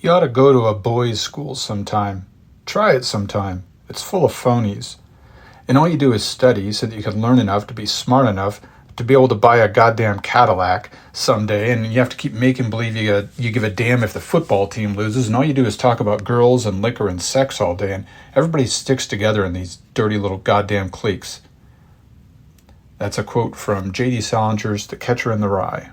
You ought to go to a boys' school sometime. Try it sometime. It's full of phonies. And all you do is study so that you can learn enough to be smart enough to be able to buy a goddamn Cadillac someday, and you have to keep making believe you give a damn if the football team loses, and all you do is talk about girls and liquor and sex all day, and everybody sticks together in these dirty little goddamn cliques. That's a quote from J.D. Salinger's The Catcher in the Rye.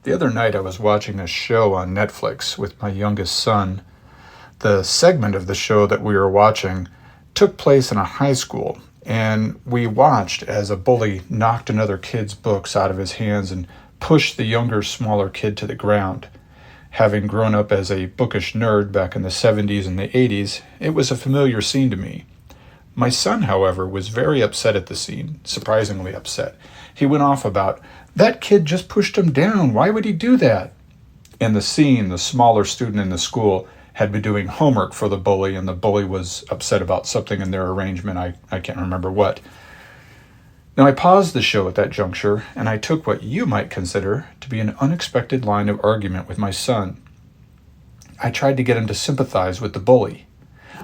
The other night I was watching a show on Netflix with my youngest son. The segment of the show that we were watching took place in a high school, and we watched as a bully knocked another kid's books out of his hands and pushed the younger, smaller kid to the ground. Having grown up as a bookish nerd back in the 70s and the 80s, it was a familiar scene to me. My son, however, was very upset at the scene, surprisingly upset. He went off about, "That kid just pushed him down. Why would he do that?" In the scene, the smaller student in the school had been doing homework for the bully, and the bully was upset about something in their arrangement. I can't remember what. Now, I paused the show at that juncture, and I took what you might consider to be an unexpected line of argument with my son. I tried to get him to sympathize with the bully.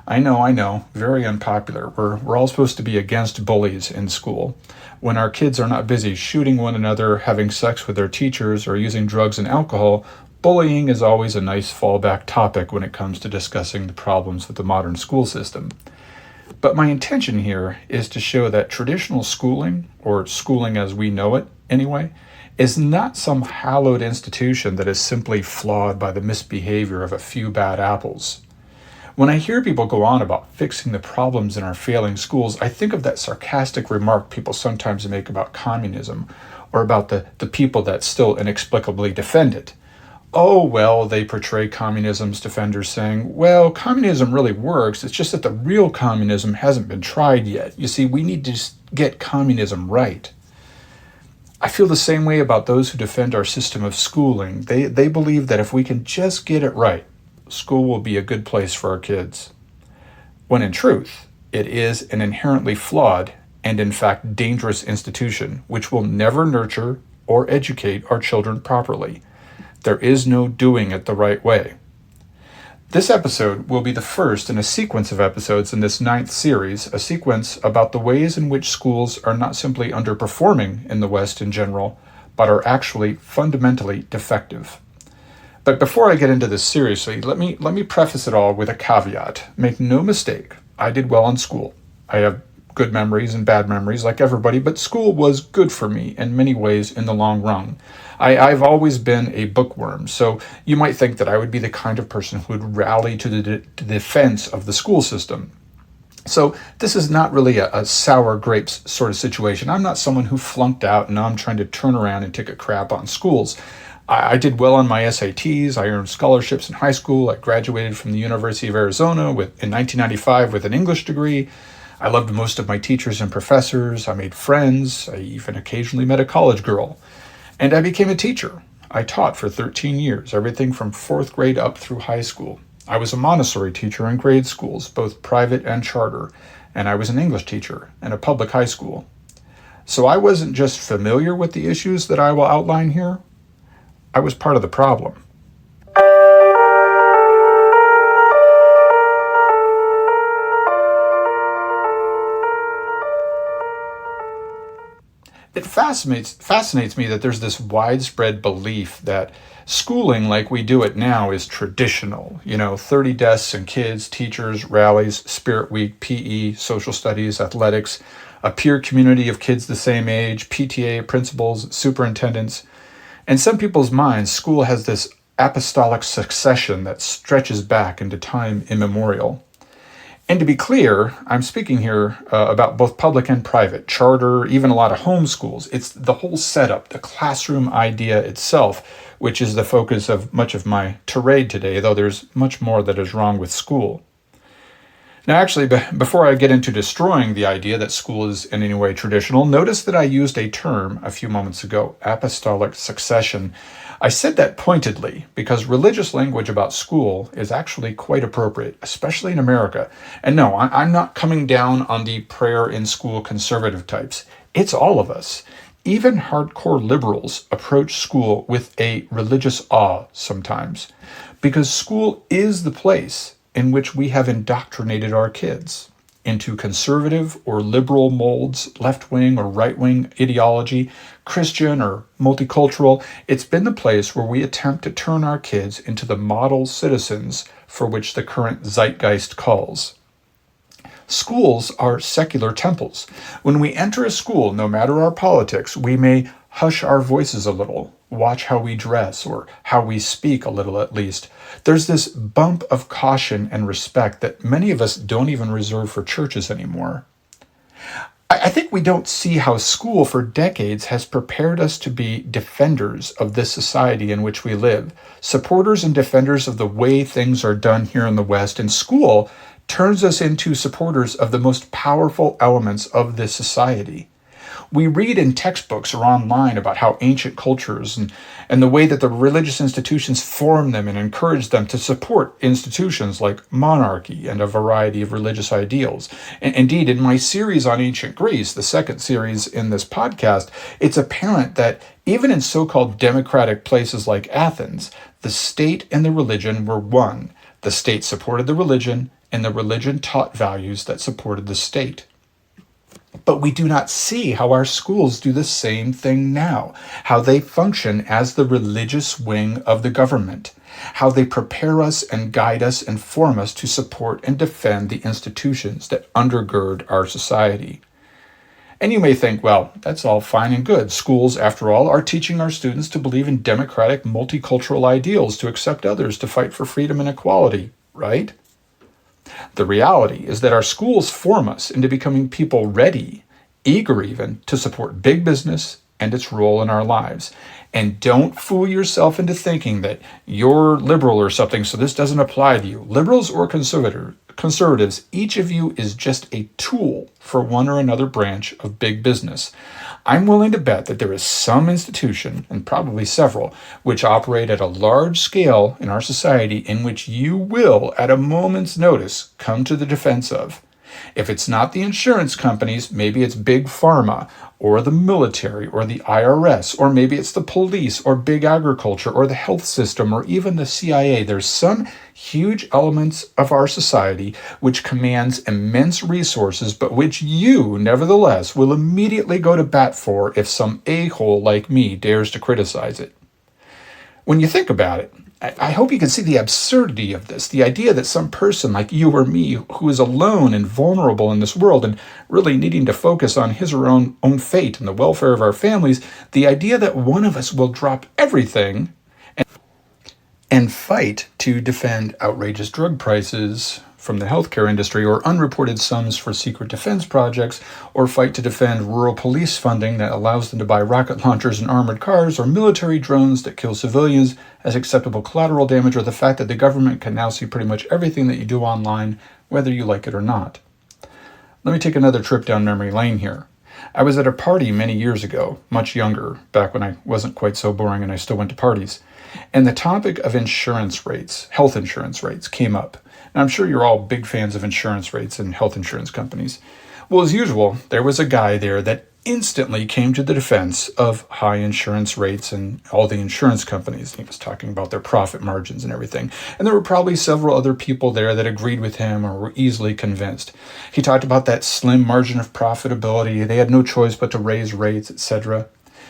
I know, very unpopular. We're all supposed to be against bullies in school. When our kids are not busy shooting one another, having sex with their teachers, or using drugs and alcohol, bullying is always a nice fallback topic when it comes to discussing the problems with the modern school system. But my intention here is to show that traditional schooling, or schooling as we know it anyway, is not some hallowed institution that is simply flawed by the misbehavior of a few bad apples. When I hear people go on about fixing the problems in our failing schools, I think of that sarcastic remark people sometimes make about communism, or about the people that still inexplicably defend it. Oh, well, they portray communism's defenders saying, well, communism really works, it's just that the real communism hasn't been tried yet. You see, we need to just get communism right. I feel the same way about those who defend our system of schooling. They believe that if we can just get it right, school will be a good place for our kids. When in truth, it is an inherently flawed and in fact dangerous institution which will never nurture or educate our children properly. There is no doing it the right way. This episode will be the first in a sequence of episodes in this 9th series, a sequence about the ways in which schools are not simply underperforming in the West in general, but are actually fundamentally defective. But before I get into this seriously, let me preface it all with a caveat. Make no mistake, I did well in school. I have good memories and bad memories like everybody, but school was good for me in many ways in the long run. I've always been a bookworm, so you might think that I would be the kind of person who would rally to the defense of the school system. So this is not really a sour grapes sort of situation. I'm not someone who flunked out and now I'm trying to turn around and take a crap on schools. I did well on my SATs. I earned scholarships in high school. I graduated from the University of Arizona in 1995 with an English degree. I loved most of my teachers and professors. I made friends. I even occasionally met a college girl. And I became a teacher. I taught for 13 years, everything from 4th grade up through high school. I was a Montessori teacher in grade schools, both private and charter, and I was an English teacher in a public high school. So I wasn't just familiar with the issues that I will outline here. I was part of the problem. It fascinates me that there's this widespread belief that schooling like we do it now is traditional. 30 desks and kids, teachers, rallies, spirit week, PE, social studies, athletics, a peer community of kids the same age, PTA, principals, superintendents. In some people's minds, school has this apostolic succession that stretches back into time immemorial. And to be clear, I'm speaking here about both public and private, charter, even a lot of home schools. It's the whole setup, the classroom idea itself, which is the focus of much of my tirade today, though there's much more that is wrong with school. Now, actually, before I get into destroying the idea that school is in any way traditional, notice that I used a term a few moments ago, apostolic succession. I said that pointedly because religious language about school is actually quite appropriate, especially in America. And no, I'm not coming down on the prayer in school conservative types. It's all of us. Even hardcore liberals approach school with a religious awe sometimes, because school is the place in which we have indoctrinated our kids into conservative or liberal molds, left wing or right wing ideology, Christian or multicultural. It's been the place where we attempt to turn our kids into the model citizens for which the current zeitgeist calls. Schools are secular temples. When we enter a school, no matter our politics, we may hush our voices a little, watch how we dress, or how we speak a little at least. There's this bump of caution and respect that many of us don't even reserve for churches anymore. I think we don't see how school for decades has prepared us to be defenders of this society in which we live, supporters and defenders of the way things are done here in the West, and school turns us into supporters of the most powerful elements of this society. We read in textbooks or online about how ancient cultures and the way that the religious institutions form them and encourage them to support institutions like monarchy and a variety of religious ideals. And indeed, in my series on ancient Greece, the second series in this podcast, it's apparent that even in so-called democratic places like Athens, the state and the religion were one. The state supported the religion, and the religion taught values that supported the state. But we do not see how our schools do the same thing now, how they function as the religious wing of the government, how they prepare us and guide us and form us to support and defend the institutions that undergird our society. And you may think, well, that's all fine and good. Schools, after all, are teaching our students to believe in democratic, multicultural ideals, to accept others, to fight for freedom and equality, right? The reality is that our schools form us into becoming people ready, eager even, to support big business and its role in our lives. And don't fool yourself into thinking that you're liberal or something, so this doesn't apply to you. Liberals or conservatives, each of you is just a tool for one or another branch of big business. I'm willing to bet that there is some institution, and probably several, which operate at a large scale in our society in which you will, at a moment's notice, come to the defense of. If it's not the insurance companies, maybe it's big pharma, or the military, or the IRS, or maybe it's the police, or big agriculture, or the health system, or even the CIA. There's some huge elements of our society which commands immense resources, but which you, nevertheless, will immediately go to bat for if some a-hole like me dares to criticize it. When you think about it, I hope you can see the absurdity of this, the idea that some person like you or me who is alone and vulnerable in this world and really needing to focus on his or her own fate and the welfare of our families, the idea that one of us will drop everything and fight to defend outrageous drug prices from the healthcare industry, or unreported sums for secret defense projects, or fight to defend rural police funding that allows them to buy rocket launchers and armored cars, or military drones that kill civilians as acceptable collateral damage, or the fact that the government can now see pretty much everything that you do online, whether you like it or not. Let me take another trip down memory lane here. I was at a party many years ago, much younger, back when I wasn't quite so boring and I still went to parties. And the topic of insurance rates, health insurance rates, came up. Now, I'm sure you're all big fans of insurance rates and health insurance companies. Well, as usual, there was a guy there that instantly came to the defense of high insurance rates and all the insurance companies. He was talking about their profit margins and everything. And there were probably several other people there that agreed with him or were easily convinced. He talked about that slim margin of profitability. They had no choice but to raise rates, etc.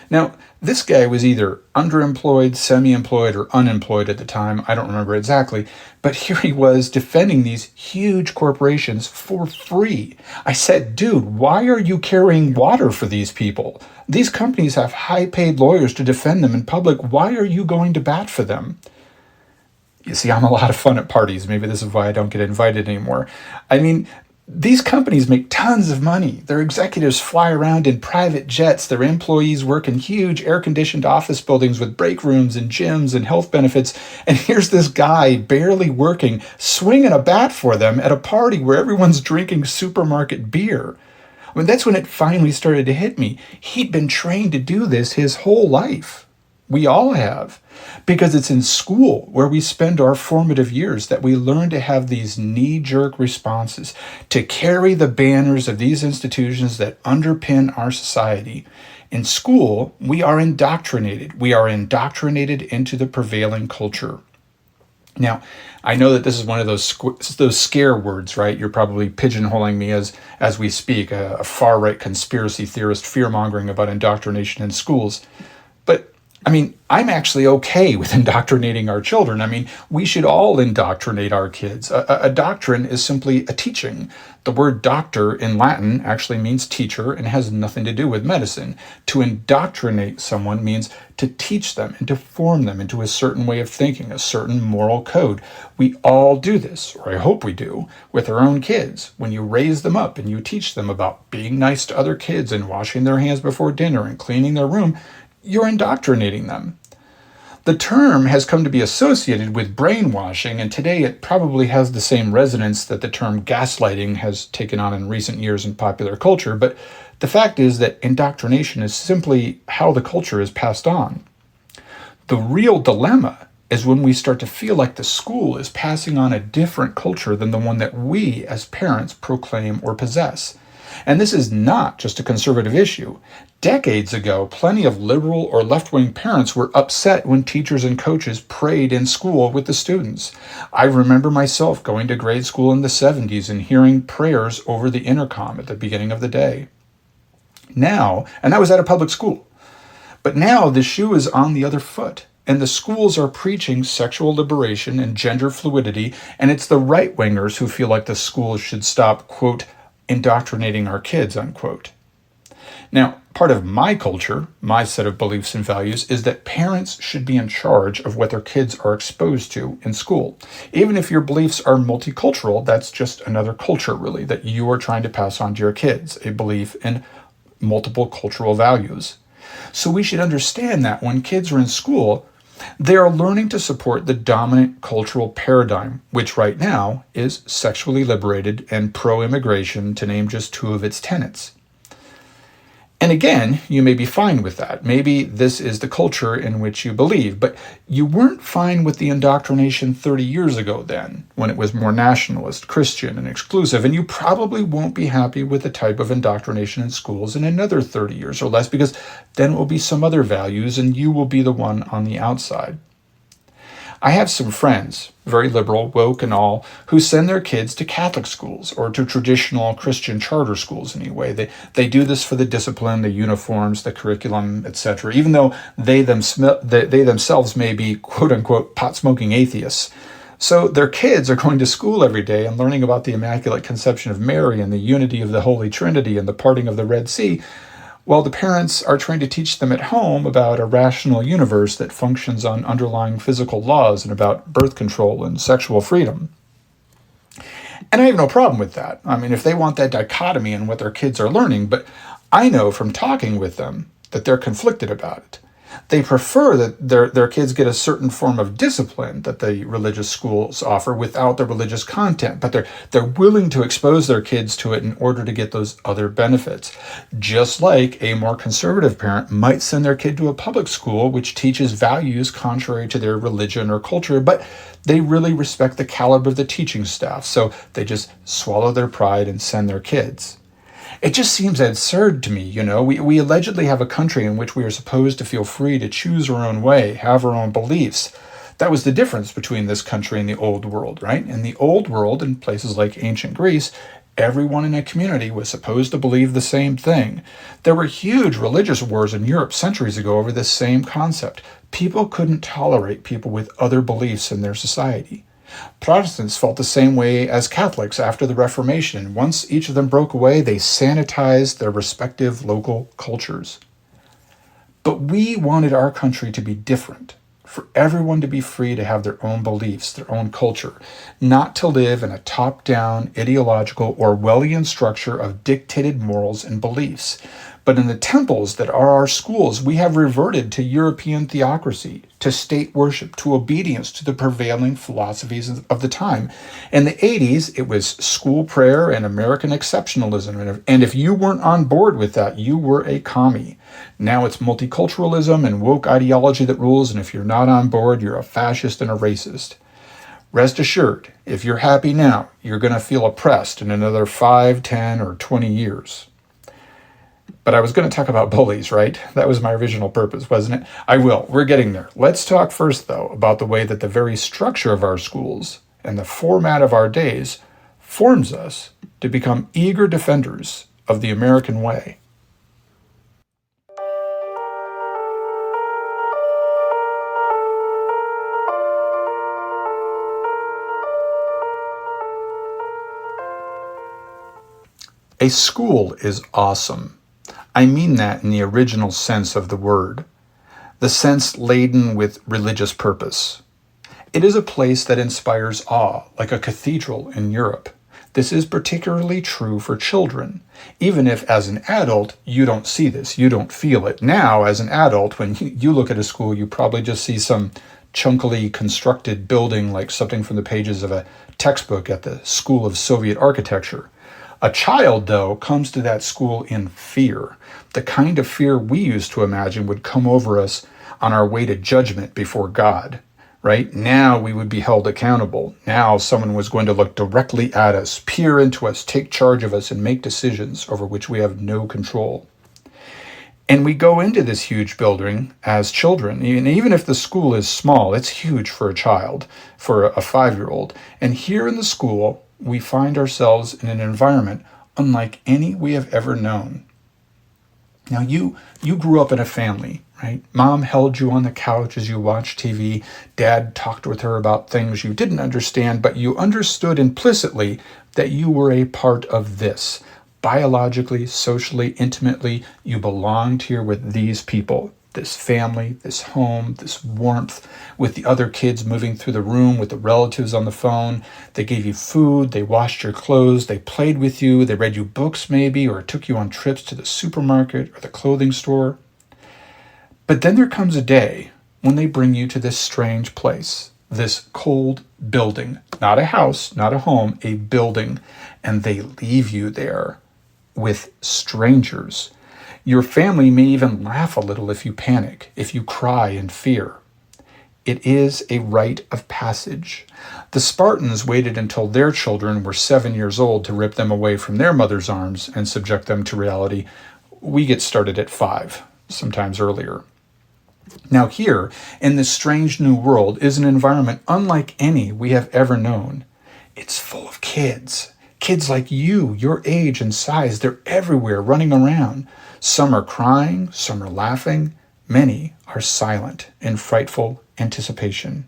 Now, this guy was either underemployed, semi-employed, or unemployed at the time. I don't remember exactly. But here he was defending these huge corporations for free. I said, dude, why are you carrying water for these people? These companies have high-paid lawyers to defend them in public. Why are you going to bat for them? You see, I'm a lot of fun at parties. Maybe this is why I don't get invited anymore. I mean, These companies make tons of money. Their executives fly around in private jets. Their employees work in huge air-conditioned office buildings with break rooms and gyms and health benefits. And here's this guy barely working, swinging a bat for them at a party where everyone's drinking supermarket beer. I mean, that's when it finally started to hit me. He'd been trained to do this his whole life. We all have. Because it's in school where we spend our formative years that we learn to have these knee-jerk responses, to carry the banners of these institutions that underpin our society. In school, we are indoctrinated. We are indoctrinated into the prevailing culture. Now, I know that this is one of those scare words, right? You're probably pigeonholing me as we speak, a far-right conspiracy theorist fear-mongering about indoctrination in schools. But I mean, I'm actually okay with indoctrinating our children. I mean, we should all indoctrinate our kids. A doctrine is simply a teaching. The word doctor in Latin actually means teacher and has nothing to do with medicine. To indoctrinate someone means to teach them and to form them into a certain way of thinking, a certain moral code. We all do this, or I hope we do, with our own kids. When you raise them up and you teach them about being nice to other kids and washing their hands before dinner and cleaning their room, you're indoctrinating them. The term has come to be associated with brainwashing, and today it probably has the same resonance that the term gaslighting has taken on in recent years in popular culture, but the fact is that indoctrination is simply how the culture is passed on. The real dilemma is when we start to feel like the school is passing on a different culture than the one that we as parents proclaim or possess. And this is not just a conservative issue. Decades ago, plenty of liberal or left-wing parents were upset when teachers and coaches prayed in school with the students. I remember myself going to grade school in the 70s and hearing prayers over the intercom at the beginning of the day. Now, and I was at a public school, but now the shoe is on the other foot. And the schools are preaching sexual liberation and gender fluidity, and it's the right-wingers who feel like the schools should stop, quote, indoctrinating our kids, unquote. Now, part of my culture, my set of beliefs and values, is that parents should be in charge of what their kids are exposed to in school. Even if your beliefs are multicultural, that's just another culture, really, that you are trying to pass on to your kids, a belief in multiple cultural values. So we should understand that when kids are in school, they are learning to support the dominant cultural paradigm, which right now is sexually liberated and pro-immigration, to name just two of its tenets. And again, you may be fine with that. Maybe this is the culture in which you believe, but you weren't fine with the indoctrination 30 years ago then, when it was more nationalist, Christian, and exclusive, and you probably won't be happy with the type of indoctrination in schools in another 30 years or less, because then it will be some other values and you will be the one on the outside. I have some friends, very liberal, woke and all, who send their kids to Catholic schools or to traditional Christian charter schools anyway. They do this for the discipline, the uniforms, the curriculum, etc., even though they themselves may be quote-unquote pot-smoking atheists. So their kids are going to school every day and learning about the Immaculate Conception of Mary and the unity of the Holy Trinity and the parting of the Red Sea, while the parents are trying to teach them at home about a rational universe that functions on underlying physical laws and about birth control and sexual freedom. And I have no problem with that. I mean, if they want that dichotomy in what their kids are learning, but I know from talking with them that they're conflicted about it. They prefer that their kids get a certain form of discipline that the religious schools offer without the religious content, but they're willing to expose their kids to it in order to get those other benefits. Just like a more conservative parent might send their kid to a public school which teaches values contrary to their religion or culture, but they really respect the caliber of the teaching staff, so they just swallow their pride and send their kids. It just seems absurd to me, you know. We allegedly have a country in which we are supposed to feel free to choose our own way, have our own beliefs. That was the difference between this country and the old world, right? In the old world, in places like ancient Greece, everyone in a community was supposed to believe the same thing. There were huge religious wars in Europe centuries ago over this same concept. People couldn't tolerate people with other beliefs in their society. Protestants felt the same way as Catholics after the Reformation. Once each of them broke away, they sanitized their respective local cultures. But we wanted our country to be different for everyone to be free to have their own beliefs, their own culture, not to live in a top-down, ideological, Orwellian structure of dictated morals and beliefs. But in the temples that are our schools, we have reverted to European theocracy, to state worship, to obedience to the prevailing philosophies of the time. In the 80s, it was school prayer and American exceptionalism. And if you weren't on board with that, you were a commie. Now it's multiculturalism and woke ideology that rules, and if you're not on board, you're a fascist and a racist. Rest assured, if you're happy now, you're going to feel oppressed in another 5, 10, or 20 years. But I was going to talk about bullies, right? That was my original purpose, wasn't it? I will. We're getting there. Let's talk first, though, about the way that the very structure of our schools and the format of our days forms us to become eager defenders of the American way. A school is awesome. I mean that in the original sense of the word, the sense laden with religious purpose. It is a place that inspires awe, like a cathedral in Europe. This is particularly true for children, even if as an adult you don't see this, you don't feel it. Now, as an adult, when you look at a school, you probably just see some chunkily constructed building like something from the pages of a textbook at the School of Soviet Architecture. A child, though, comes to that school in fear, the kind of fear we used to imagine would come over us on our way to judgment before God, right? Now we would be held accountable. Now someone was going to look directly at us, peer into us, take charge of us, and make decisions over which we have no control. And we go into this huge building as children. And even if the school is small, it's huge for a child, for a 5-year-old. And here in the school, we find ourselves in an environment unlike any we have ever known. Now, you grew up in a family, right? Mom held you on the couch as you watched TV. Dad talked with her about things you didn't understand, but you understood implicitly that you were a part of this. Biologically, socially, intimately, you belonged here with these people. This family, this home, this warmth, with the other kids moving through the room, with the relatives on the phone. They gave you food, they washed your clothes, they played with you, they read you books maybe, or took you on trips to the supermarket or the clothing store. But then there comes a day when they bring you to this strange place, this cold building, not a house, not a home, a building, and they leave you there with strangers. Your family may even laugh a little if you panic, if you cry in fear. It is a rite of passage. The Spartans waited until their children were 7 years old to rip them away from their mother's arms and subject them to reality. We get started at 5, sometimes earlier. Now here, in this strange new world, is an environment unlike any we have ever known. It's full of kids. Kids like you, your age and size, they're everywhere running around. Some are crying, some are laughing, many are silent in frightful anticipation.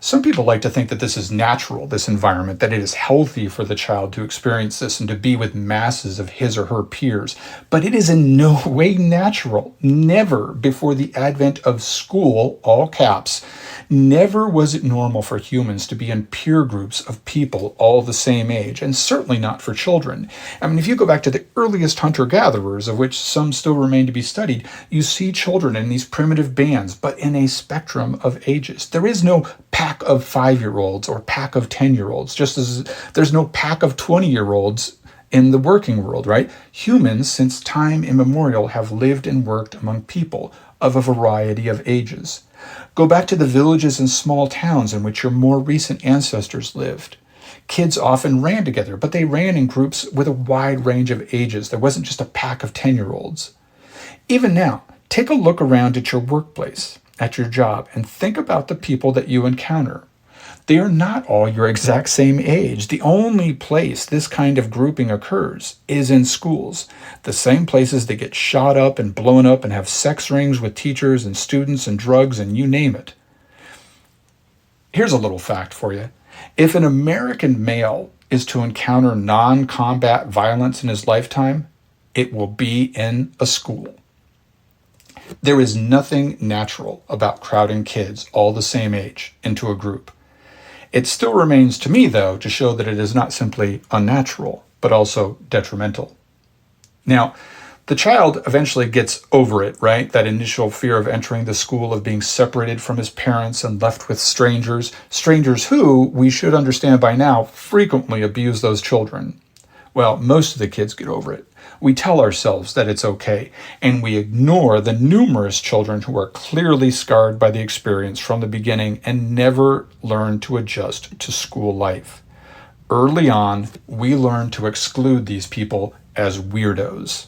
Some people like to think that this is natural, this environment, that it is healthy for the child to experience this and to be with masses of his or her peers. But it is in no way natural. Never before the advent of school, all caps, never was it normal for humans to be in peer groups of people all the same age, and certainly not for children. I mean, if you go back to the earliest hunter-gatherers, of which some still remain to be studied, you see children in these primitive bands, but in a spectrum of ages. There is no pack of 5-year-olds or pack of 10-year-olds, just as there's no pack of 20-year-olds in the working world, right? Humans, since time immemorial, have lived and worked among people of a variety of ages. Go back to the villages and small towns in which your more recent ancestors lived. Kids often ran together, but they ran in groups with a wide range of ages. There wasn't just a pack of 10-year-olds. Even now, take a look around at your workplace, at your job, and think about the people that you encounter. They are not all your exact same age. The only place this kind of grouping occurs is in schools, the same places that get shot up and blown up and have sex rings with teachers and students and drugs and you name it. Here's a little fact for you. If an American male is to encounter non-combat violence in his lifetime, it will be in a school. There is nothing natural about crowding kids all the same age into a group. It still remains to me, though, to show that it is not simply unnatural, but also detrimental. Now, the child eventually gets over it, right? That initial fear of entering the school, of being separated from his parents and left with strangers, strangers who, we should understand by now, frequently abuse those children. Well, most of the kids get over it. We tell ourselves that it's okay, and we ignore the numerous children who are clearly scarred by the experience from the beginning and never learn to adjust to school life. Early on, we learn to exclude these people as weirdos.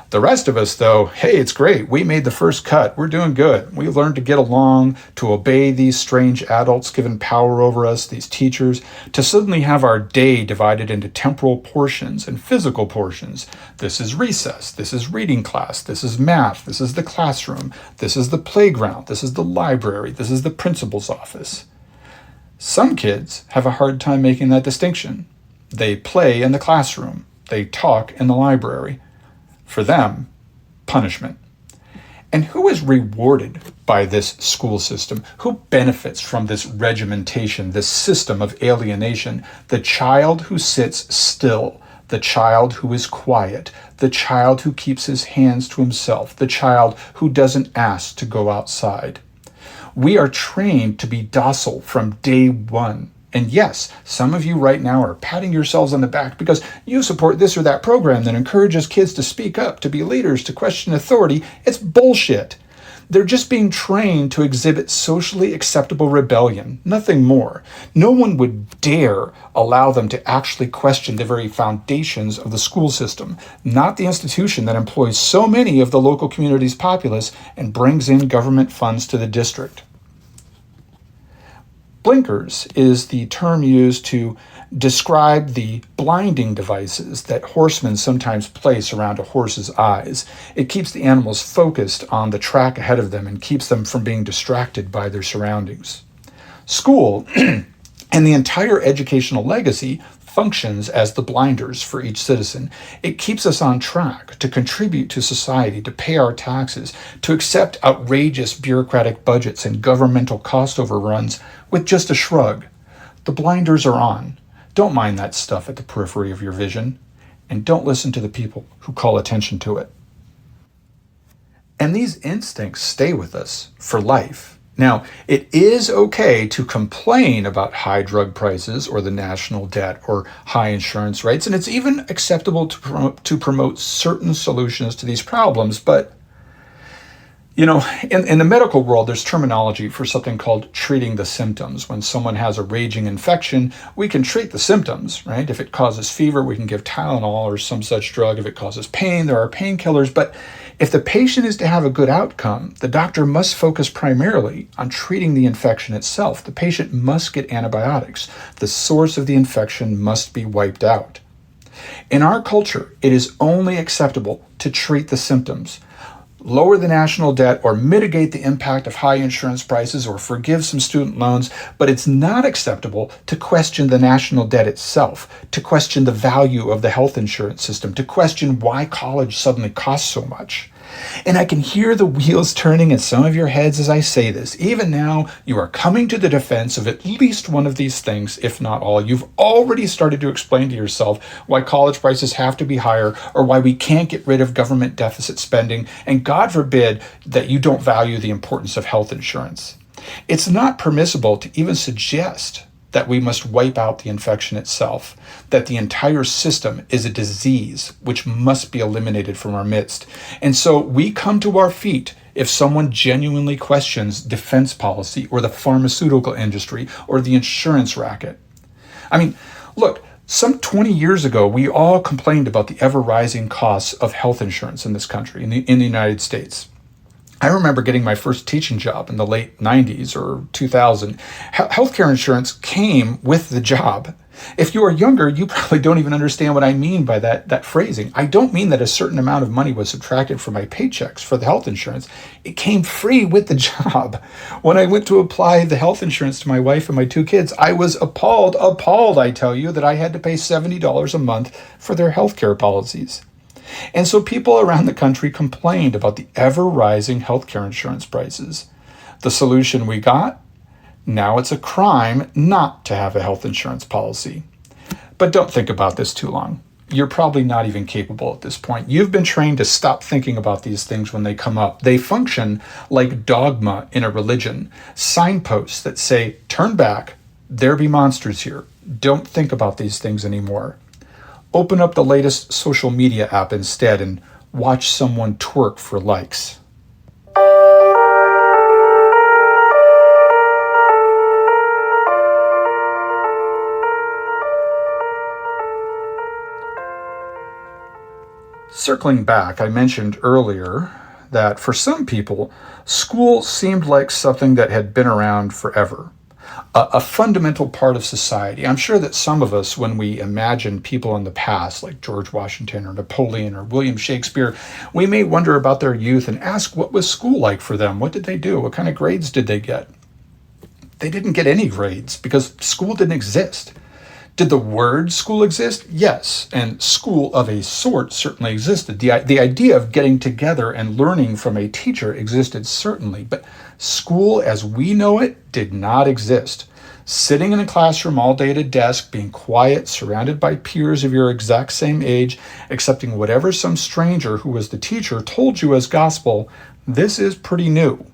The rest of us, though, hey, it's great. We made the first cut. We're doing good. We learned to get along, to obey these strange adults given power over us, these teachers, to suddenly have our day divided into temporal portions and physical portions. This is recess. This is reading class. This is math. This is the classroom. This is the playground. This is the library. This is the principal's office. Some kids have a hard time making that distinction. They play in the classroom. They talk in the library. For them, punishment. And who is rewarded by this school system? Who benefits from this regimentation, this system of alienation? The child who sits still, the child who is quiet, the child who keeps his hands to himself, the child who doesn't ask to go outside. We are trained to be docile from day one. And yes, some of you right now are patting yourselves on the back because you support this or that program that encourages kids to speak up, to be leaders, to question authority. It's bullshit. They're just being trained to exhibit socially acceptable rebellion, nothing more. No one would dare allow them to actually question the very foundations of the school system, not the institution that employs so many of the local community's populace and brings in government funds to the district. Blinkers is the term used to describe the blinding devices that horsemen sometimes place around a horse's eyes. It keeps the animals focused on the track ahead of them and keeps them from being distracted by their surroundings. School and the entire educational legacy functions as the blinders for each citizen. It keeps us on track to contribute to society, to pay our taxes, to accept outrageous bureaucratic budgets and governmental cost overruns with just a shrug. The blinders are on. Don't mind that stuff at the periphery of your vision, and don't listen to the people who call attention to it. And these instincts stay with us for life. Now, it is okay to complain about high drug prices or the national debt or high insurance rates, and it's even acceptable to promote certain solutions to these problems. But, in the medical world, there's terminology for something called treating the symptoms. When someone has a raging infection, we can treat the symptoms, right? If it causes fever, we can give Tylenol or some such drug. If it causes pain, there are painkillers. But if the patient is to have a good outcome, the doctor must focus primarily on treating the infection itself. The patient must get antibiotics. The source of the infection must be wiped out. In our culture, it is only acceptable to treat the symptoms, lower the national debt, or mitigate the impact of high insurance prices, or forgive some student loans, but it's not acceptable to question the national debt itself, to question the value of the health insurance system, to question why college suddenly costs so much. And I can hear the wheels turning in some of your heads as I say this. Even now, you are coming to the defense of at least one of these things, if not all. You've already started to explain to yourself why college prices have to be higher, or why we can't get rid of government deficit spending, and God forbid that you don't value the importance of health insurance. It's not permissible to even suggest that we must wipe out the infection itself, that the entire system is a disease which must be eliminated from our midst. And so we come to our feet if someone genuinely questions defense policy or the pharmaceutical industry or the insurance racket. I mean, look, some 20 years ago, we all complained about the ever-rising costs of health insurance in this country, in the United States. I remember getting my first teaching job in the late 90s or 2000. Healthcare insurance came with the job. If you are younger, you probably don't even understand what I mean by that phrasing. I don't mean that a certain amount of money was subtracted from my paychecks for the health insurance. It came free with the job. When I went to apply the health insurance to my wife and my two kids, I was appalled, I tell you, that I had to pay $70 a month for their healthcare policies. And so people around the country complained about the ever-rising healthcare insurance prices. The solution we got? Now it's a crime not to have a health insurance policy. But don't think about this too long. You're probably not even capable at this point. You've been trained to stop thinking about these things when they come up. They function like dogma in a religion, signposts that say, turn back, there be monsters here. Don't think about these things anymore. Open up the latest social media app instead and watch someone twerk for likes. Circling back, I mentioned earlier that for some people, school seemed like something that had been around forever, a fundamental part of society. I'm sure that some of us, when we imagine people in the past, like George Washington or Napoleon or William Shakespeare, we may wonder about their youth and ask, what was school like for them? What did they do? What kind of grades did they get? They didn't get any grades because school didn't exist. Did the word school exist? Yes, and school of a sort certainly existed. The idea of getting together and learning from a teacher existed certainly, but school as we know it did not exist. Sitting in a classroom all day at a desk, being quiet, surrounded by peers of your exact same age, accepting whatever some stranger who was the teacher told you as gospel, this is pretty new.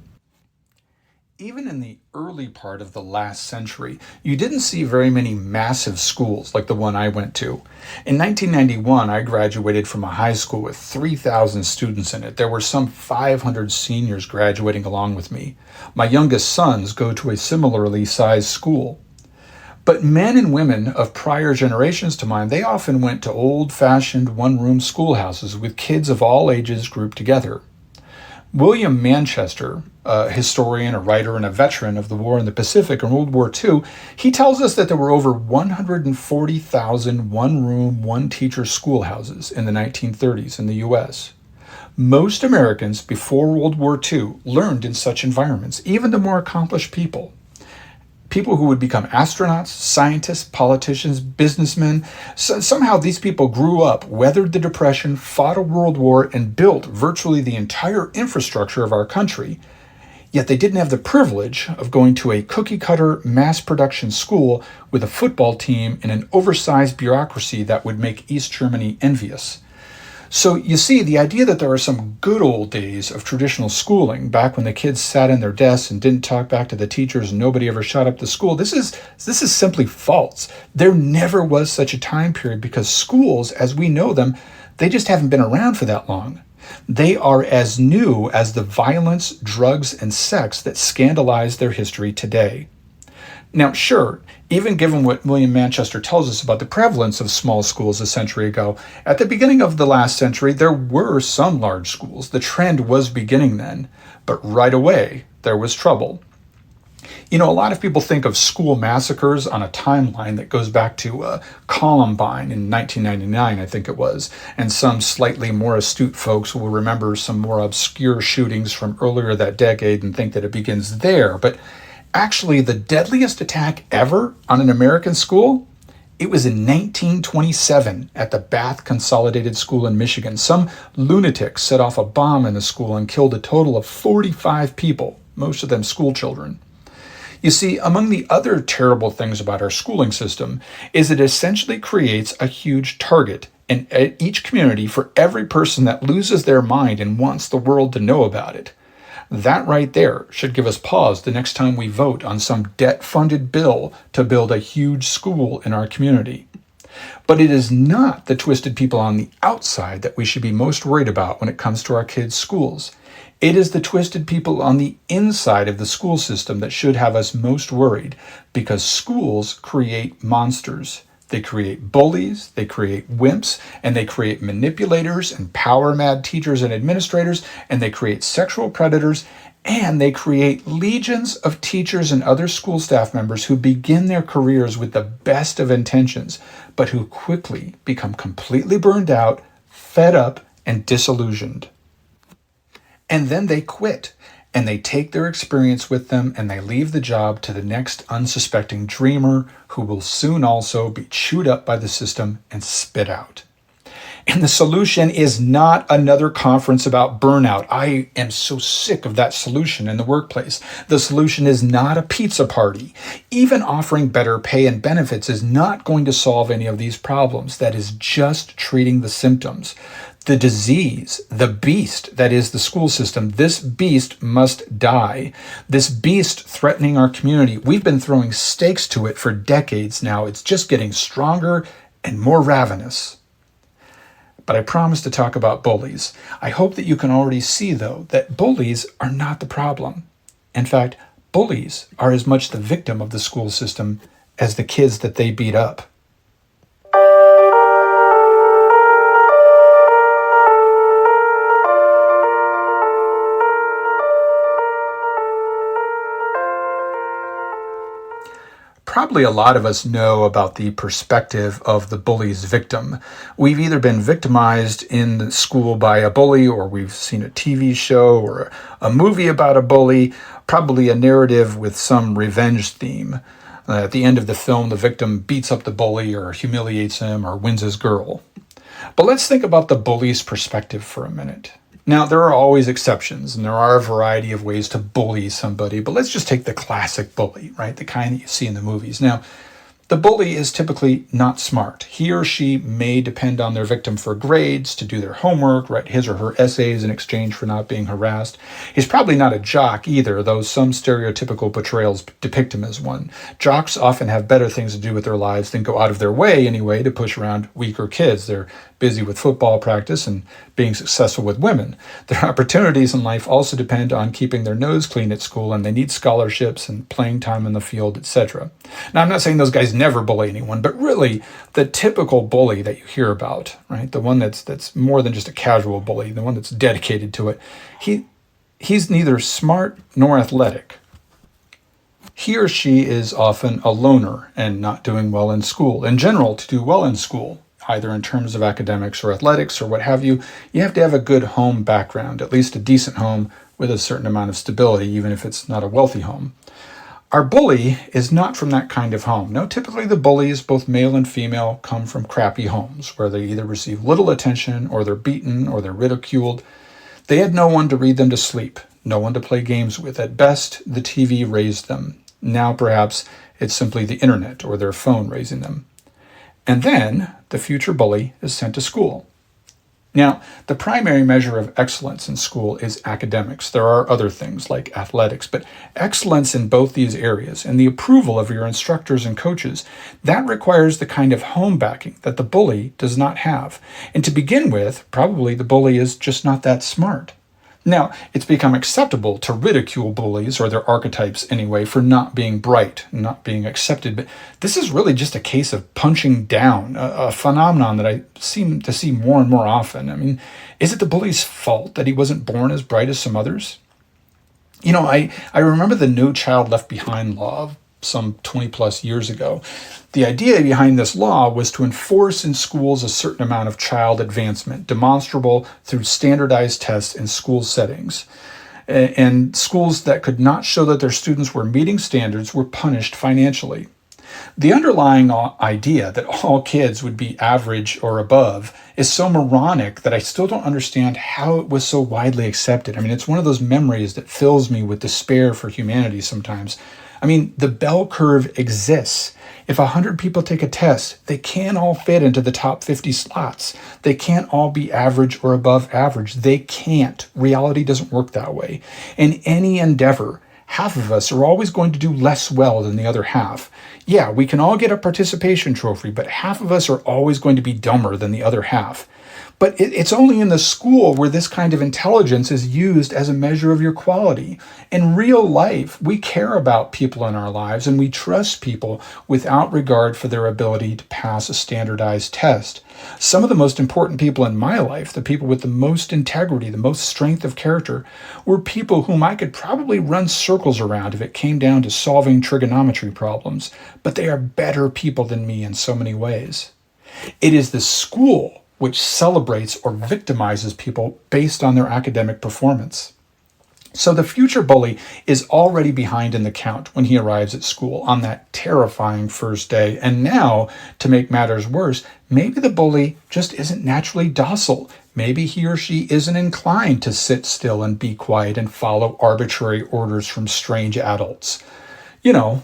Even in the early part of the last century, you didn't see very many massive schools like the one I went to. In 1991, I graduated from a high school with 3,000 students in it. There were some 500 seniors graduating along with me. My youngest sons go to a similarly sized school. But men and women of prior generations to mine, they often went to old-fashioned one-room schoolhouses with kids of all ages grouped together. William Manchester, a historian, a writer, and a veteran of the war in the Pacific and World War II, he tells us that there were over 140,000 one-room, one-teacher schoolhouses in the 1930s in the U.S. Most Americans before World War II learned in such environments, even the more accomplished people. People who would become astronauts, scientists, politicians, businessmen. Somehow these people grew up, weathered the Depression, fought a world war, and built virtually the entire infrastructure of our country. Yet they didn't have the privilege of going to a cookie-cutter mass production school with a football team and an oversized bureaucracy that would make East Germany envious. So you see, the idea that there are some good old days of traditional schooling, back when the kids sat in their desks and didn't talk back to the teachers and nobody ever shut up the school, this is simply false. There never was such a time period because schools, as we know them, they just haven't been around for that long. They are as new as the violence, drugs, and sex that scandalize their history today. Now, sure, even given what William Manchester tells us about the prevalence of small schools a century ago, at the beginning of the last century, there were some large schools. The trend was beginning then, but right away, there was trouble. You know, a lot of people think of school massacres on a timeline that goes back to Columbine in 1999, I think it was, and some slightly more astute folks will remember some more obscure shootings from earlier that decade and think that it begins there, but actually, the deadliest attack ever on an American school, it was in 1927 at the Bath Consolidated School in Michigan. Some lunatic set off a bomb in the school and killed a total of 45 people, most of them school children. You see, among the other terrible things about our schooling system is it essentially creates a huge target in each community for every person that loses their mind and wants the world to know about it. That right there should give us pause the next time we vote on some debt-funded bill to build a huge school in our community. But it is not the twisted people on the outside that we should be most worried about when it comes to our kids' schools. It is the twisted people on the inside of the school system that should have us most worried, because schools create monsters. They create bullies, they create wimps, and they create manipulators and power-mad teachers and administrators, and they create sexual predators, and they create legions of teachers and other school staff members who begin their careers with the best of intentions, but who quickly become completely burned out, fed up, and disillusioned. And then they quit. And they take their experience with them and they leave the job to the next unsuspecting dreamer who will soon also be chewed up by the system and spit out. And the solution is not another conference about burnout. I am so sick of that solution in the workplace. The solution is not a pizza party. Even offering better pay and benefits is not going to solve any of these problems. That is just treating the symptoms. The disease, the beast that is the school system, this beast must die. This beast threatening our community, we've been throwing stakes to it for decades now. It's just getting stronger and more ravenous. But I promise to talk about bullies. I hope that you can already see, though, that bullies are not the problem. In fact, bullies are as much the victim of the school system as the kids that they beat up. Probably a lot of us know about the perspective of the bully's victim. We've either been victimized in the school by a bully, or we've seen a TV show or a movie about a bully, probably a narrative with some revenge theme. At the end of the film, the victim beats up the bully or humiliates him or wins his girl. But let's think about the bully's perspective for a minute. Now, there are always exceptions, and there are a variety of ways to bully somebody, but let's just take the classic bully, right? The kind that you see in the movies. Now, the bully is typically not smart. He or she may depend on their victim for grades, to do their homework, write his or her essays in exchange for not being harassed. He's probably not a jock either, though some stereotypical portrayals depict him as one. Jocks often have better things to do with their lives than go out of their way anyway to push around weaker kids. They're busy with football practice and being successful with women. Their opportunities in life also depend on keeping their nose clean at school, and they need scholarships and playing time in the field, etc. Now, I'm not saying those guys never bully anyone, but really the typical bully that you hear about, right? The one that's more than just a casual bully, the one that's dedicated to it, he's neither smart nor athletic. He or she is often a loner and not doing well in school. In general, to do well in school, either in terms of academics or athletics or what have you, you have to have a good home background, at least a decent home with a certain amount of stability, even if it's not a wealthy home. Our bully is not from that kind of home. No, typically the bullies, both male and female, come from crappy homes where they either receive little attention or they're beaten or they're ridiculed. They had no one to read them to sleep, no one to play games with. At best, the TV raised them. Now perhaps it's simply the internet or their phone raising them. And then the future bully is sent to school. Now, the primary measure of excellence in school is academics. There are other things like athletics, but excellence in both these areas and the approval of your instructors and coaches, that requires the kind of home backing that the bully does not have. And to begin with, probably the bully is just not that smart. Now, it's become acceptable to ridicule bullies, or their archetypes anyway, for not being bright, not being accepted. But this is really just a case of punching down, a phenomenon that I seem to see more and more often. I mean, is it the bully's fault that he wasn't born as bright as some others? You know, I remember the No Child Left Behind law some 20 plus years ago. The idea behind this law was to enforce in schools a certain amount of child advancement, demonstrable through standardized tests in school settings. And schools that could not show that their students were meeting standards were punished financially. The underlying idea that all kids would be average or above is so moronic that I still don't understand how it was so widely accepted. I mean, it's one of those memories that fills me with despair for humanity sometimes. I mean, the bell curve exists. If 100 people take a test, they can't all fit into the top 50 slots. They can't all be average or above average. They can't. Reality doesn't work that way. In any endeavor, half of us are always going to do less well than the other half. Yeah, we can all get a participation trophy, but half of us are always going to be dumber than the other half. But it's only in the school where this kind of intelligence is used as a measure of your quality. In real life, we care about people in our lives and we trust people without regard for their ability to pass a standardized test. Some of the most important people in my life, the people with the most integrity, the most strength of character, were people whom I could probably run circles around if it came down to solving trigonometry problems. But they are better people than me in so many ways. It is the school which celebrates or victimizes people based on their academic performance. So the future bully is already behind in the count when he arrives at school on that terrifying first day. And now, to make matters worse, maybe the bully just isn't naturally docile. Maybe he or she isn't inclined to sit still and be quiet and follow arbitrary orders from strange adults.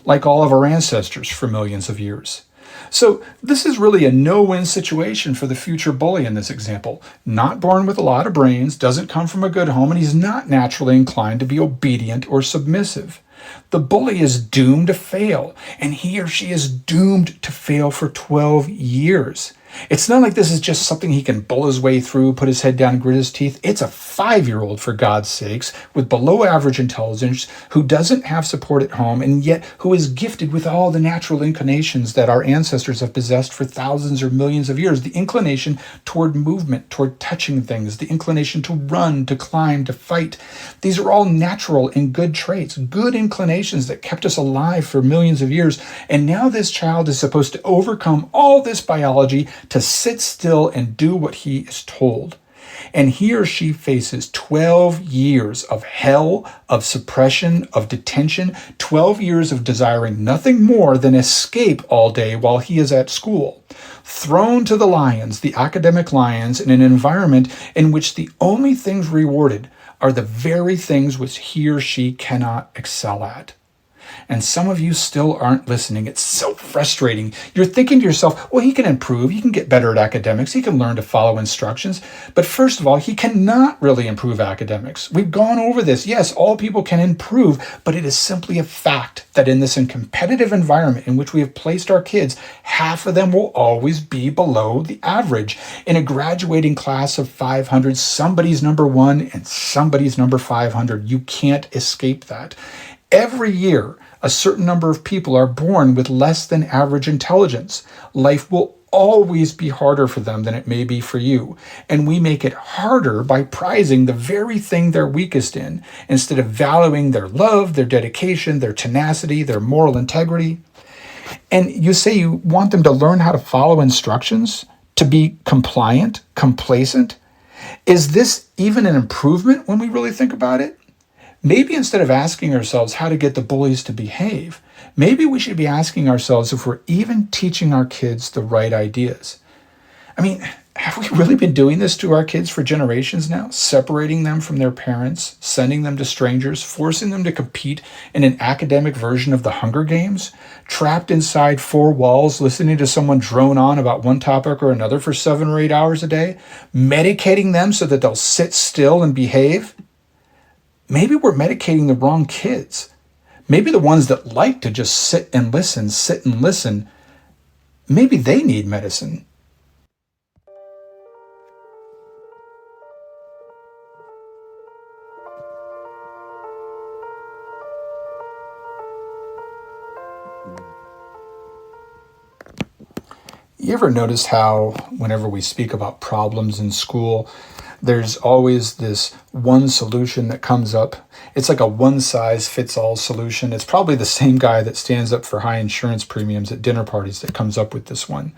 Like all of our ancestors for millions of years. So this is really a no-win situation for the future bully in this example. Not born with a lot of brains, doesn't come from a good home, and he's not naturally inclined to be obedient or submissive. The bully is doomed to fail, and he or she is doomed to fail for 12 years. It's not like this is just something he can bull his way through, put his head down, and grit his teeth. It's a 5-year-old, for God's sakes, with below average intelligence, who doesn't have support at home, and yet who is gifted with all the natural inclinations that our ancestors have possessed for thousands or millions of years. The inclination toward movement, toward touching things, the inclination to run, to climb, to fight. These are all natural and good traits, good inclinations that kept us alive for millions of years. And now this child is supposed to overcome all this biology to sit still and do what he is told. And he or she faces 12 years of hell, of suppression, of detention, 12 years of desiring nothing more than escape all day while he is at school. Thrown to the lions, the academic lions, in an environment in which the only things rewarded are the very things which he or she cannot excel at. And some of you still aren't listening. It's so frustrating. You're thinking to yourself, well, he can improve. He can get better at academics. He can learn to follow instructions. But first of all, he cannot really improve academics. We've gone over this. Yes, all people can improve, but it is simply a fact that in this competitive environment in which we have placed our kids, half of them will always be below the average. In a graduating class of 500, somebody's number 1 and somebody's number 500. You can't escape that. Every year, a certain number of people are born with less than average intelligence. Life will always be harder for them than it may be for you. And we make it harder by prizing the very thing they're weakest in, instead of valuing their love, their dedication, their tenacity, their moral integrity. And you say you want them to learn how to follow instructions, to be compliant, complacent. Is this even an improvement when we really think about it? Maybe instead of asking ourselves how to get the bullies to behave, maybe we should be asking ourselves if we're even teaching our kids the right ideas. I mean, have we really been doing this to our kids for generations now? Separating them from their parents, sending them to strangers, forcing them to compete in an academic version of the Hunger Games, trapped inside 4 walls, listening to someone drone on about one topic or another for 7 or 8 hours a day, medicating them so that they'll sit still and behave? Maybe we're medicating the wrong kids. Maybe the ones that like to just sit and listen, maybe they need medicine. You ever notice how whenever we speak about problems in school, there's always this one solution that comes up? It's like a one-size-fits-all solution. It's probably the same guy that stands up for high insurance premiums at dinner parties that comes up with this one.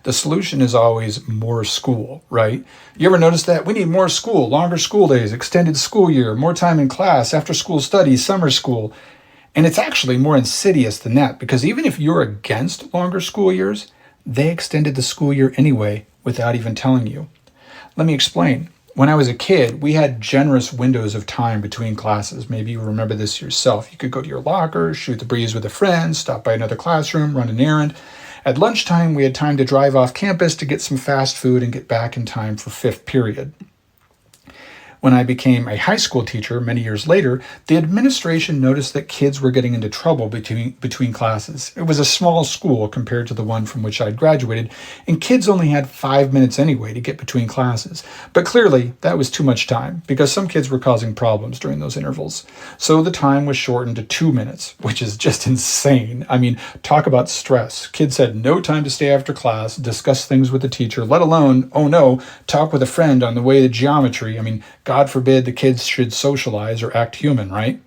The solution is always more school, right? You ever notice that? We need more school, longer school days, extended school year, more time in class, after-school studies, summer school. And it's actually more insidious than that, because even if you're against longer school years, they extended the school year anyway without even telling you. Let me explain. When I was a kid, we had generous windows of time between classes. Maybe you remember this yourself. You could go to your locker, shoot the breeze with a friend, stop by another classroom, run an errand. At lunchtime, we had time to drive off campus to get some fast food and get back in time for 5th period. When I became a high school teacher many years later, the administration noticed that kids were getting into trouble between classes. It was a small school compared to the one from which I'd graduated, and kids only had 5 minutes anyway to get between classes. But clearly, that was too much time, because some kids were causing problems during those intervals. So the time was shortened to 2 minutes, which is just insane. I mean, talk about stress. Kids had no time to stay after class, discuss things with the teacher, let alone, oh no, talk with a friend on the way to geometry. I mean, God forbid the kids should socialize or act human, right?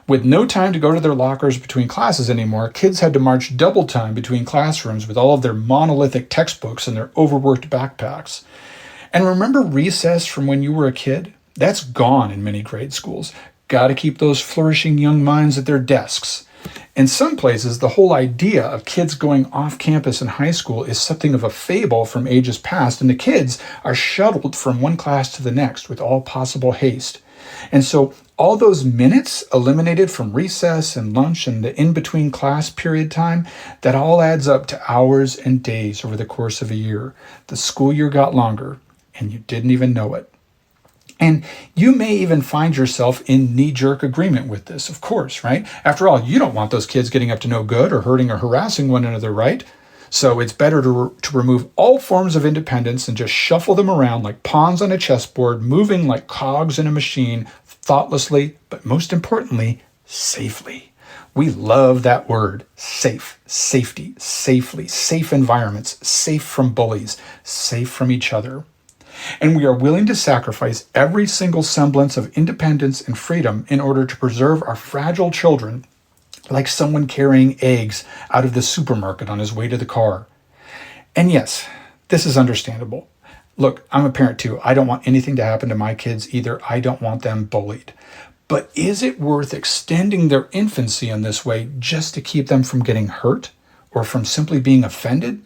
With no time to go to their lockers between classes anymore, kids had to march double time between classrooms with all of their monolithic textbooks and their overworked backpacks. And remember recess from when you were a kid? That's gone in many grade schools. Got to keep those flourishing young minds at their desks. In some places, the whole idea of kids going off campus in high school is something of a fable from ages past, and the kids are shuttled from one class to the next with all possible haste. And so all those minutes eliminated from recess and lunch and the in-between class period time, that all adds up to hours and days over the course of a year. The school year got longer, and you didn't even know it. And you may even find yourself in knee-jerk agreement with this, of course, right? After all, you don't want those kids getting up to no good or hurting or harassing one another, right? So it's better to remove all forms of independence and just shuffle them around like pawns on a chessboard, moving like cogs in a machine, thoughtlessly, but most importantly, safely. We love that word, safe, safety, safely, safe environments, safe from bullies, safe from each other. And we are willing to sacrifice every single semblance of independence and freedom in order to preserve our fragile children, like someone carrying eggs out of the supermarket on his way to the car. And yes, this is understandable. Look, I'm a parent too. I don't want anything to happen to my kids either. I don't want them bullied. But is it worth extending their infancy in this way just to keep them from getting hurt or from simply being offended?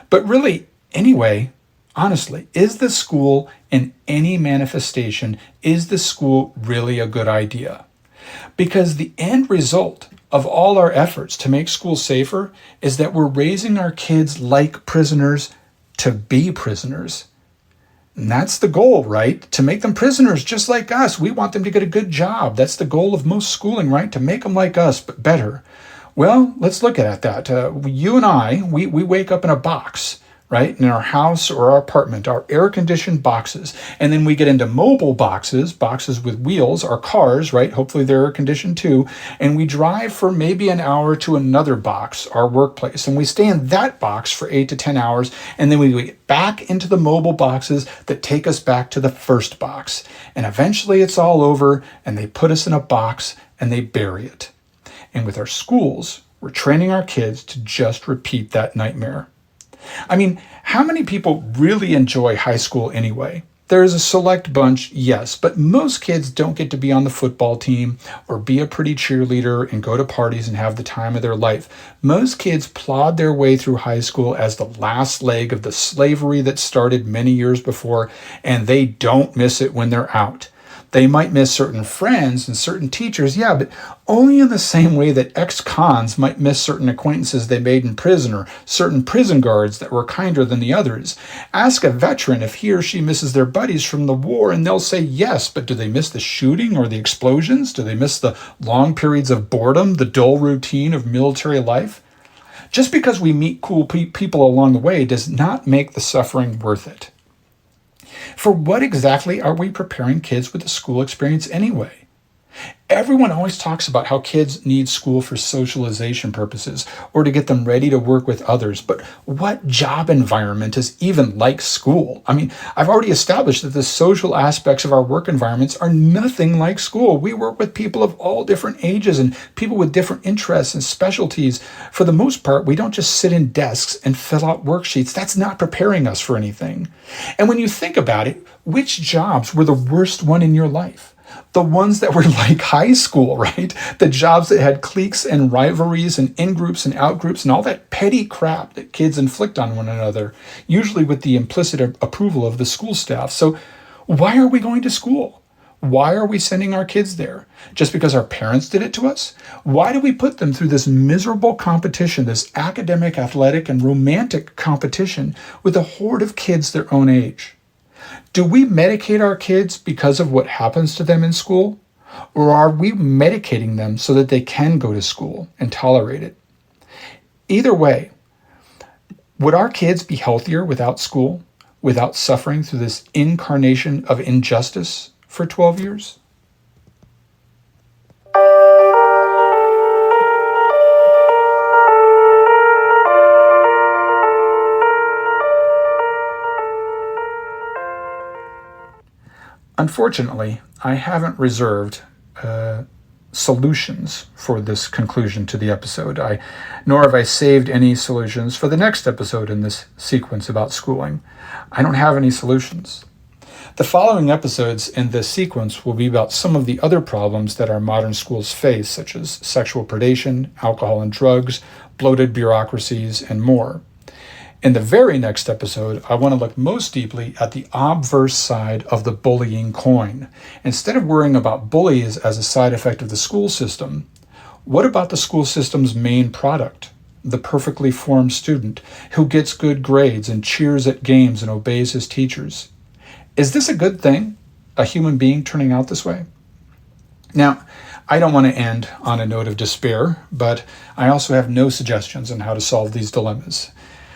But really, anyway, honestly, is the school in any manifestation, is the school really a good idea? Because the end result of all our efforts to make schools safer is that we're raising our kids like prisoners to be prisoners. And that's the goal, right? To make them prisoners just like us. We want them to get a good job. That's the goal of most schooling, right? To make them like us, but better. Well, let's look at that. You and I, we wake up in a box, right? In our house or our apartment, our air-conditioned boxes. And then we get into mobile boxes, boxes with wheels, our cars, right? Hopefully they're air-conditioned too. And we drive for maybe an hour to another box, our workplace. And we stay in that box for 8 to 10 hours. And then we get back into the mobile boxes that take us back to the first box. And eventually it's all over and they put us in a box and they bury it. And with our schools, we're training our kids to just repeat that nightmare. I mean, how many people really enjoy high school anyway? There is a select bunch, yes, but most kids don't get to be on the football team or be a pretty cheerleader and go to parties and have the time of their life. Most kids plod their way through high school as the last leg of the slavery that started many years before, and they don't miss it when they're out. They might miss certain friends and certain teachers, yeah, but only in the same way that ex-cons might miss certain acquaintances they made in prison or certain prison guards that were kinder than the others. Ask a veteran if he or she misses their buddies from the war and they'll say yes, but do they miss the shooting or the explosions? Do they miss the long periods of boredom, the dull routine of military life? Just because we meet cool people along the way does not make the suffering worth it. For what exactly are we preparing kids with the school experience anyway? Everyone always talks about how kids need school for socialization purposes or to get them ready to work with others. But what job environment is even like school? I mean, I've already established that the social aspects of our work environments are nothing like school. We work with people of all different ages and people with different interests and specialties. For the most part, we don't just sit in desks and fill out worksheets. That's not preparing us for anything. And when you think about it, which jobs were the worst one in your life? The ones that were like high school, right? The jobs that had cliques and rivalries and in-groups and out-groups and all that petty crap that kids inflict on one another, usually with the implicit approval of the school staff. So why are we going to school? Why are we sending our kids there? Just because our parents did it to us? Why do we put them through this miserable competition, this academic, athletic, and romantic competition with a horde of kids their own age? Do we medicate our kids because of what happens to them in school? Or are we medicating them so that they can go to school and tolerate it? Either way, would our kids be healthier without school, without suffering through this incarnation of injustice for 12 years? Unfortunately, I haven't reserved solutions for this conclusion to the episode. Nor have I saved any solutions for the next episode in this sequence about schooling. I don't have any solutions. The following episodes in this sequence will be about some of the other problems that our modern schools face, such as sexual predation, alcohol and drugs, bloated bureaucracies, and more. In the very next episode, I want to look most deeply at the obverse side of the bullying coin. Instead of worrying about bullies as a side effect of the school system, what about the school system's main product, the perfectly formed student who gets good grades and cheers at games and obeys his teachers? Is this a good thing, a human being turning out this way? Now, I don't want to end on a note of despair, but I also have no suggestions on how to solve these dilemmas.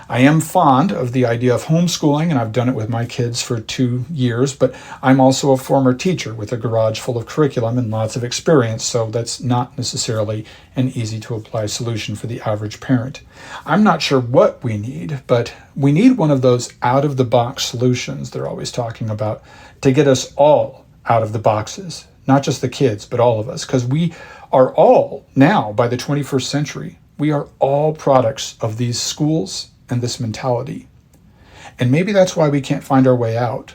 I am fond of the idea of homeschooling, and I've done it with my kids for 2 years, but I'm also a former teacher with a garage full of curriculum and lots of experience, so that's not necessarily an easy-to-apply solution for the average parent. I'm not sure what we need, but we need one of those out-of-the-box solutions they're always talking about to get us all out of the boxes, not just the kids, but all of us, because we are all now, by the 21st century, we are all products of these schools and this mentality. And maybe that's why we can't find our way out.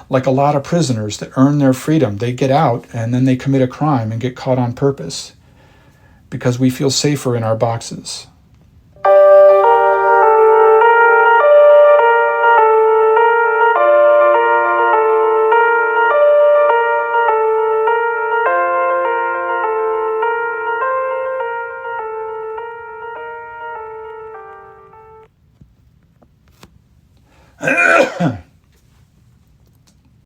Like a lot of prisoners that earn their freedom, they get out and then they commit a crime and get caught on purpose because we feel safer in our boxes.